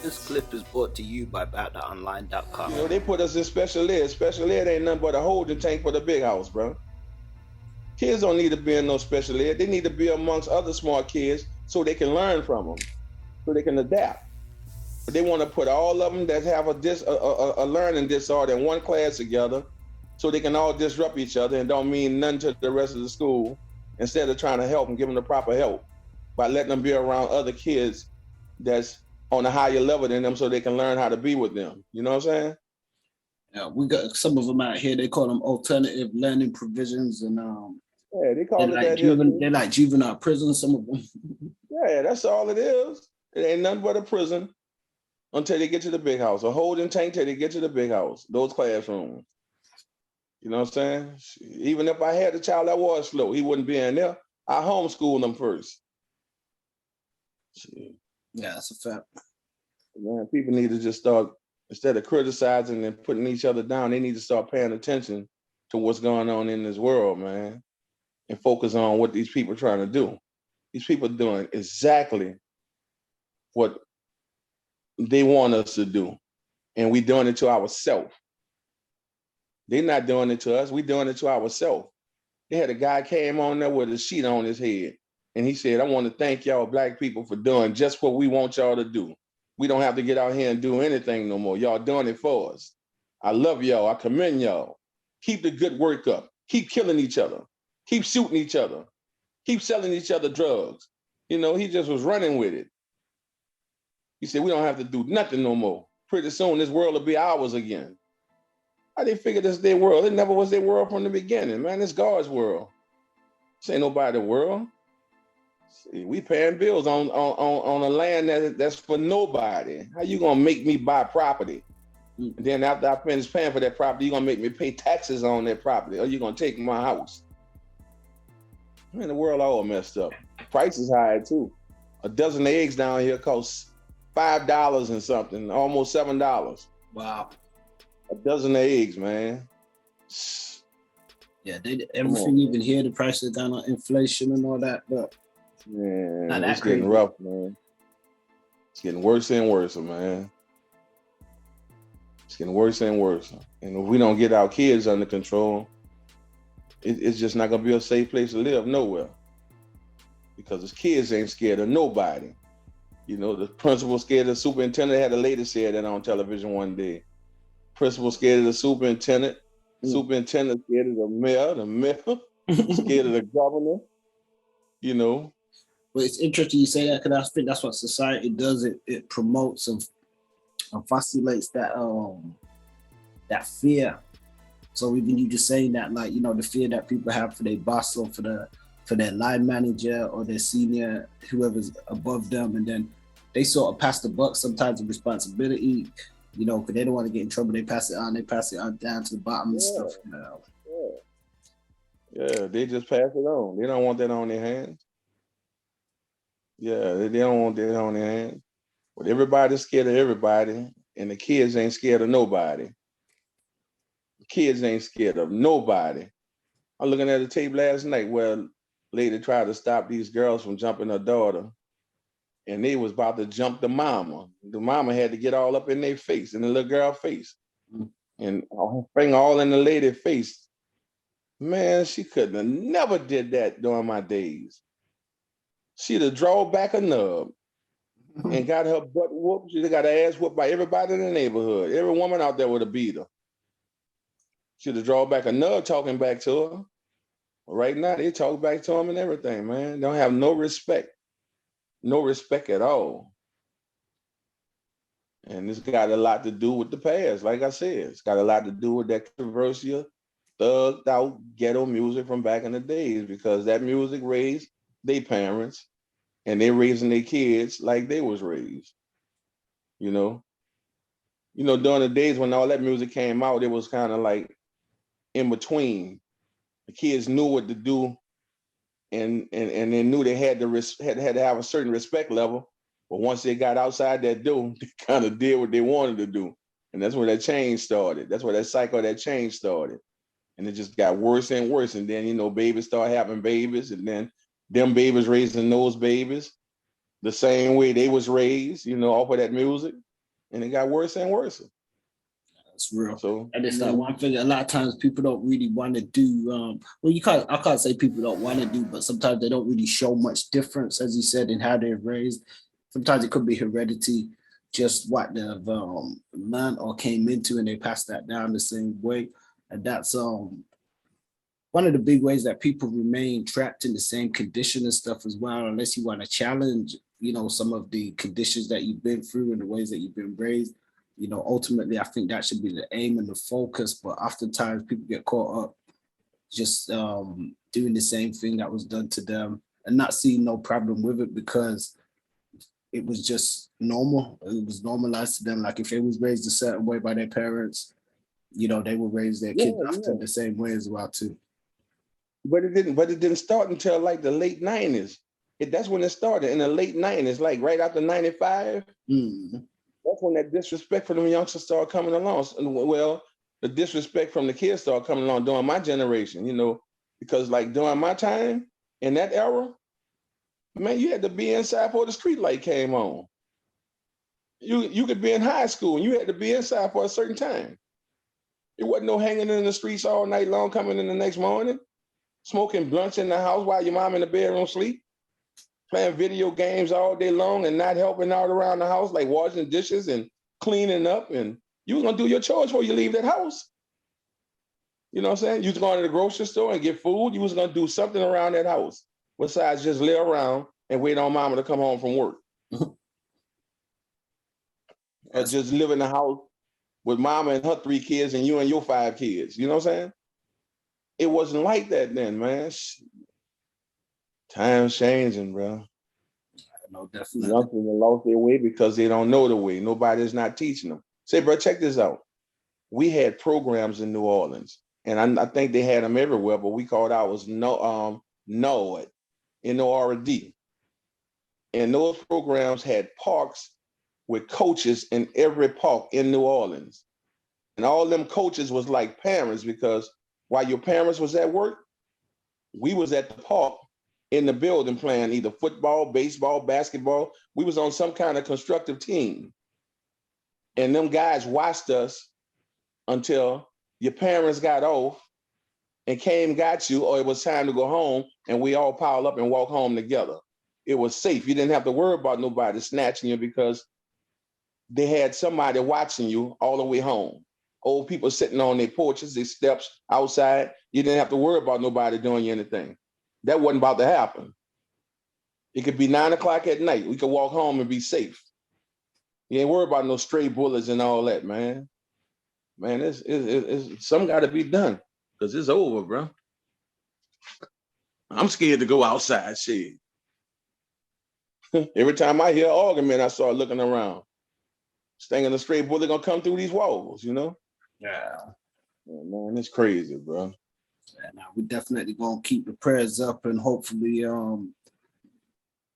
This clip is brought to you by BattleOnline.com. You know, they put us in special ed. Special ed ain't nothing but a holding tank for the big house, bro. Kids don't need to be in no special ed. They need to be amongst other smart kids so they can learn from them, so they can adapt. But they want to put all of them that have a learning disorder in one class together so they can all disrupt each other and don't mean nothing to the rest of the school, instead of trying to help and give them the proper help by letting them be around other kids that's on a higher level than them so they can learn how to be with them. You know what I'm saying? Yeah, we got some of them out here. They call them alternative learning provisions, and yeah, they call it like that. They're like juvenile prison. Some of them. Yeah, that's all it is. It ain't nothing but a prison until they get to the big house. A holding tank till they get to the big house. Those classrooms. You know what I'm saying? Even if I had a child that was slow, he wouldn't be in there. I homeschool them first. Yeah, that's a fact. Man, people need to just start, instead of criticizing and putting each other down, they need to start paying attention to what's going on in this world, man, and focus on what these people are trying to do. These people are doing exactly what they want us to do, and we doing it to ourselves. They're not doing it to us. We doing it to ourselves. They had a guy came on there with a sheet on his head, and he said, I want to thank y'all black people for doing just what we want y'all to do. We don't have to get out here and do anything no more. Y'all doing it for us. I love y'all. I commend y'all. Keep the good work up. Keep killing each other. Keep shooting each other. Keep selling each other drugs. You know, he just was running with it. He said, we don't have to do nothing no more. Pretty soon, this world will be ours again. How they figure this their world? It never was their world from the beginning, man. It's God's world. This ain't nobody's world. See, we paying bills on a land that's for nobody. How you gonna make me buy property? And then after I finish paying for that property, you gonna make me pay taxes on that property, or you gonna take my house? Man, the world all messed up. Price is high too. A dozen eggs down here costs $5 and something, almost $7. Wow. A dozen of eggs, man. Yeah, everything you can hear, the prices down on inflation and all that, but man, it's getting rough, man. It's getting worse and worse, man. It's getting worse and worse. And if we don't get our kids under control, it's just not gonna be a safe place to live nowhere. Because the kids ain't scared of nobody. You know, the principal scared of the superintendent. Had a lady say that on television one day. Principal scared of the superintendent. Superintendent scared of the mayor scared of the governor. You know. Well, it's interesting you say that, because I think that's what society does. It promotes and facilitates that fear. So even you just saying that, like, you know, the fear that people have for their boss or for their line manager or their senior, whoever's above them, and then they sort of pass the buck sometimes of responsibility, you know, because they don't want to get in trouble. They pass it on down to the bottom and stuff. You know? Yeah, they just pass it on. They don't want that on their hands. Yeah, they don't want that on their hands. But everybody's scared of everybody, and the kids ain't scared of nobody. The kids ain't scared of nobody. I'm looking at a tape last night where a lady tried to stop these girls from jumping her daughter, and they was about to jump the mama. The mama had to get all up in their face, in the little girl's face, and her finger all in the lady's face. Man, she couldn't have never did that during my days. She'd have drawn back a nub and got her butt whooped. She'd have got her ass whooped by everybody in the neighborhood. Every woman out there would have beat her. She'd have drawn back a nub talking back to her. Right now, they talk back to them and everything, man. They don't have no respect. No respect at all. And it's got a lot to do with the past. Like I said, it's got a lot to do with that controversial, thugged out ghetto music from back in the days, because that music raised their parents and they raising their kids like they was raised. You know, during the days when all that music came out, it was kind of like in between. The kids knew what to do, and they knew they had to have a certain respect level. But once they got outside that door, they kind of did what they wanted to do. And that's where that change started. That's where that cycle of that change started. And it just got worse and worse. And then, you know, babies start having babies, and then them babies raising those babies the same way they was raised, you know, off of that music. and it got worse and worse. That's real. So, and it's like one thing. A lot of times people don't really want to do. Well, I can't say people don't want to do, but sometimes they don't really show much difference, as you said, in how they're raised. Sometimes it could be heredity, just what they've learned or came into, and they pass that down the same way. And that's one of the big ways that people remain trapped in the same condition and stuff as well, unless you want to challenge, some of the conditions that you've been through and the ways that you've been raised. Ultimately, I think that should be the aim and the focus. But oftentimes people get caught up just doing the same thing that was done to them and not seeing no problem with it because it was just normal. It was normalized to them. Like if they was raised a certain way by their parents, they would raise their kids after the same way as well too. But it didn't start until like the late 90s. That's when it started, in the late 90s, like right after 95. Mm-hmm. That's when that disrespect for them youngsters started coming along. Well, the disrespect from the kids started coming along during my generation, because like during my time in that era, man, you had to be inside before the street light came on. You could be in high school and you had to be inside for a certain time. It wasn't no hanging in the streets all night long, coming in the next morning, smoking blunts in the house while your mom in the bedroom sleep, playing video games all day long and not helping out around the house, like washing dishes and cleaning up. And you was gonna do your chores before you leave that house. You know what I'm saying? You was going to the grocery store and get food. You was gonna do something around that house besides just lay around and wait on mama to come home from work. Or just live in the house with mama and her 3 kids and you and your 5 kids. You know what I'm saying? It wasn't like that then, man. Time's changing, bro. No, definitely. Young people lost their way because they don't know the way. Nobody's not teaching them. Say, bro, check this out. We had programs in New Orleans, and I think they had them everywhere, but we called ours NOLA, NORD. And those programs had parks with coaches in every park in New Orleans. And all them coaches was like parents, because while your parents was at work, we was at the park in the building playing either football, baseball, basketball. We was on some kind of constructive team. And them guys watched us until your parents got off and came, got you, or it was time to go home, and we all piled up and walk home together. It was safe. You didn't have to worry about nobody snatching you because they had somebody watching you all the way home. Old people sitting on their porches, their steps outside. You didn't have to worry about nobody doing you anything. That wasn't about to happen. It could be 9 o'clock at night. We could walk home and be safe. You ain't worried about no stray bullets and all that, man. Man, it's something got to be done because it's over, bro. I'm scared to go outside, shit. Every time I hear an argument, I start looking around. Thinking a stray bullet gonna come through these walls, Yeah. Man, it's crazy, bro. Yeah, now we definitely gonna keep the prayers up, and hopefully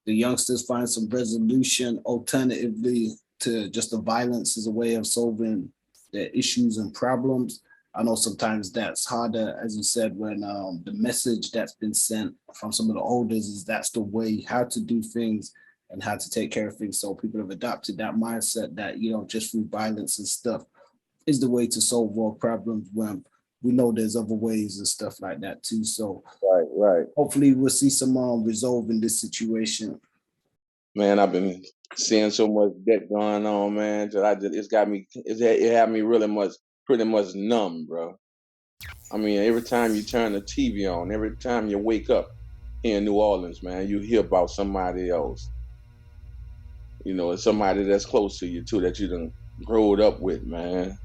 the youngsters find some resolution alternatively to just the violence as a way of solving their issues and problems. I know sometimes that's harder, as you said, when the message that's been sent from some of the elders is that's the way how to do things and how to take care of things. So people have adopted that mindset that, just through violence and stuff is the way to solve all problems, when we know there's other ways and stuff like that too. So right. Hopefully we'll see some resolve in this situation. Man, I've been seeing so much debt going on, man. It had me pretty much numb, bro. I mean, every time you turn the TV on, every time you wake up here in New Orleans, man, you hear about somebody else. It's somebody that's close to you too, that you done growed up with, man.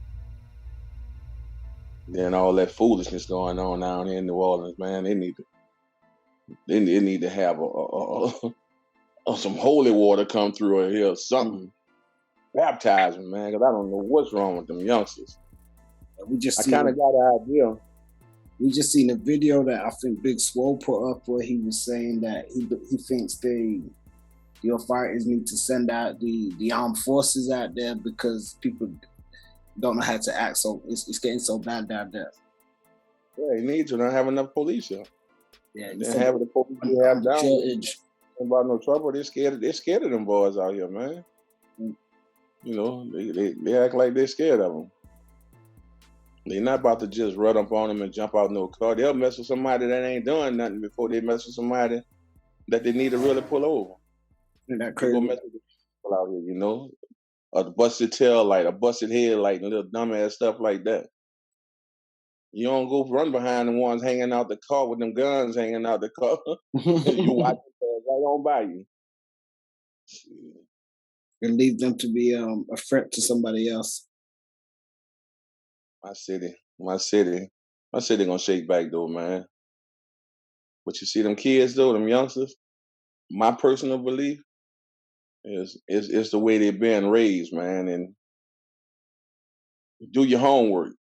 Then all that foolishness going on down here in New Orleans, man. They need to have some holy water come through here or something. Baptize them, man, because I don't know what's wrong with them youngsters. I kind of got an idea. We just seen a video that I think Big Swole put up where he was saying that he thinks your fighters need to send out the armed forces out there because people don't know how to act. So it's getting so bad down there. Yeah, you need to not have enough police here. Yeah, they have the police you have down. About no trouble. They're scared of them boys out here, man. You know, they act like they're scared of them. They're not about to just run up on them and jump out no car. They'll mess with somebody that ain't doing nothing before they mess with somebody that they need to really pull over. Isn't that They go crazy? mess with the people out here, you know? A busted tail light, a busted headlight, and little dumbass stuff like that. You don't go run behind the ones hanging out the car with them guns hanging out the car. You watch it right on by you. And leave them to be a threat to somebody else. My city gonna shake back though, man. But you see them kids though, them youngsters, my personal belief is the way they're being raised, man. And do your homework.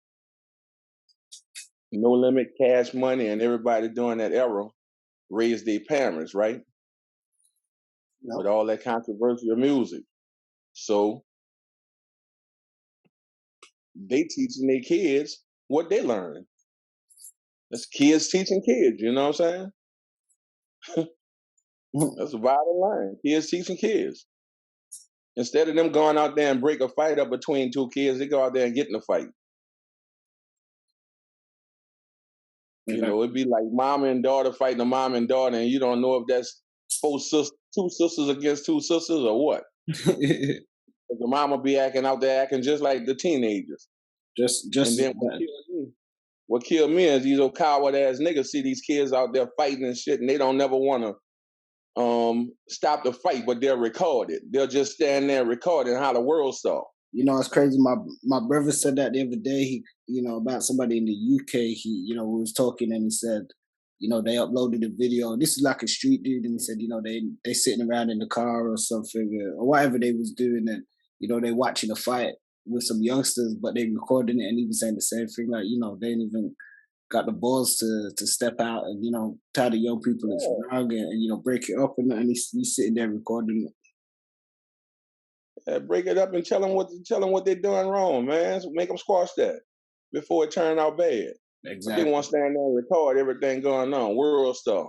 No Limit, Cash Money, and everybody during that era raised their parents, right? With all that controversial music. So they teaching their kids what they learn. That's kids teaching kids, you know what I'm saying? That's the bottom line. Kids teaching kids. Instead of them going out there and break a fight up between two kids, they go out there and get in a fight. You know, it'd be like mom and daughter fighting a mom and daughter, and you don't know if that's two sisters against two sisters or what. The mama be acting out there, acting just like the teenagers. Just and then what killed me is these old coward ass niggas see these kids out there fighting and shit, and they don't never want to stop the fight, but they'll record it. They'll just stand there recording how the world saw. You know, it's crazy. My brother said that the other day. He, about somebody in the UK. He, we was talking, and he said, they uploaded a video. This is like a street dude, and he said, they sitting around in the car or something, or whatever they was doing, and they watching a fight with some youngsters, but they recording it, and he was saying the same thing, like, they ain't even got the balls to step out and tell the young people it's wrong and break it up, and he's sitting there recording it. Break it up and tell them what they're doing wrong, man. So make them squash that before it turn out bad. Exactly. They want to stand there and record everything going on, world stuff.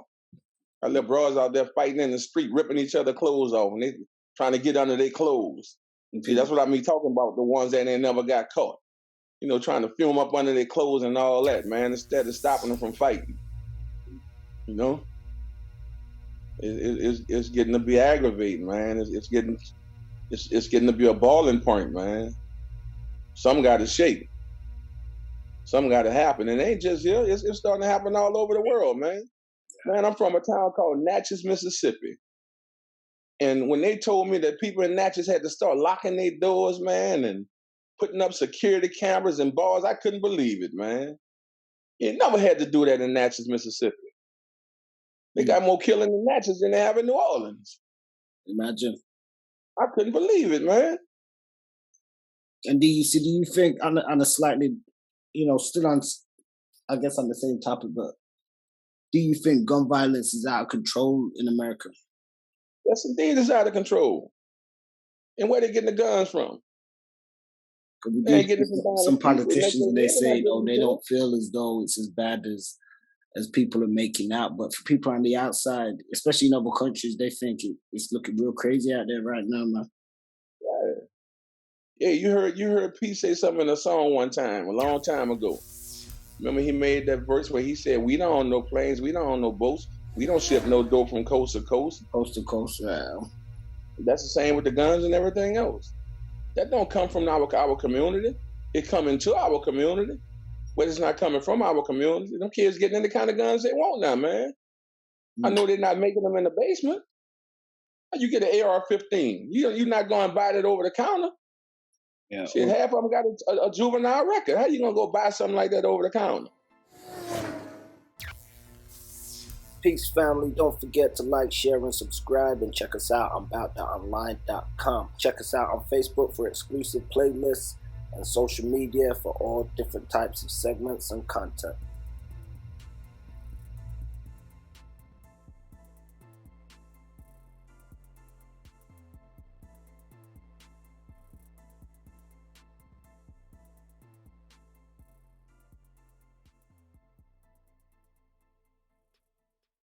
Our little bros out there fighting in the street, ripping each other clothes off, and they trying to get under their clothes. See, that's what I mean talking about, the ones that they never got caught. Trying to film up under their clothes and all that, man, instead of stopping them from fighting. It's getting to be aggravating, man. It's getting to be a balling point, man. Something got to shake. Something got to happen. And it ain't just here. It's starting to happen all over the world, man. Man, I'm from a town called Natchez, Mississippi. And when they told me that people in Natchez had to start locking their doors, man, and putting up security cameras and bars, I couldn't believe it, man. You never had to do that in Natchez, Mississippi. They got more killing in Natchez than they have in New Orleans. Imagine. I couldn't believe it, man. And do you think on a slightly, still on, I guess on the same topic, but do you think gun violence is out of control in America? Yes, indeed, it's out of control. And where they getting the guns from? Some politicians, they say, they don't feel as though it's as bad as people are making out. But for people on the outside, especially in other countries, they think it's looking real crazy out there right now, man. Yeah, you heard P say something in a song one time, a long time ago. Remember he made that verse where he said, "We don't own no planes, we don't own no boats, we don't ship no dope from coast to coast." Coast to coast, yeah. That's the same with the guns and everything else. That don't come from our community. It come into our community. But it's not coming from our community. Them kids getting the kind of guns they want now, man. I know they're not making them in the basement. You get an AR-15. You're not going to buy that over the counter. Yeah. Shit, half of them got a juvenile record. How you going to go buy something like that over the counter? Peace, family. Don't forget to like, share, and subscribe, and check us out on about.online.com. Check us out on Facebook for exclusive playlists and social media for all different types of segments and content.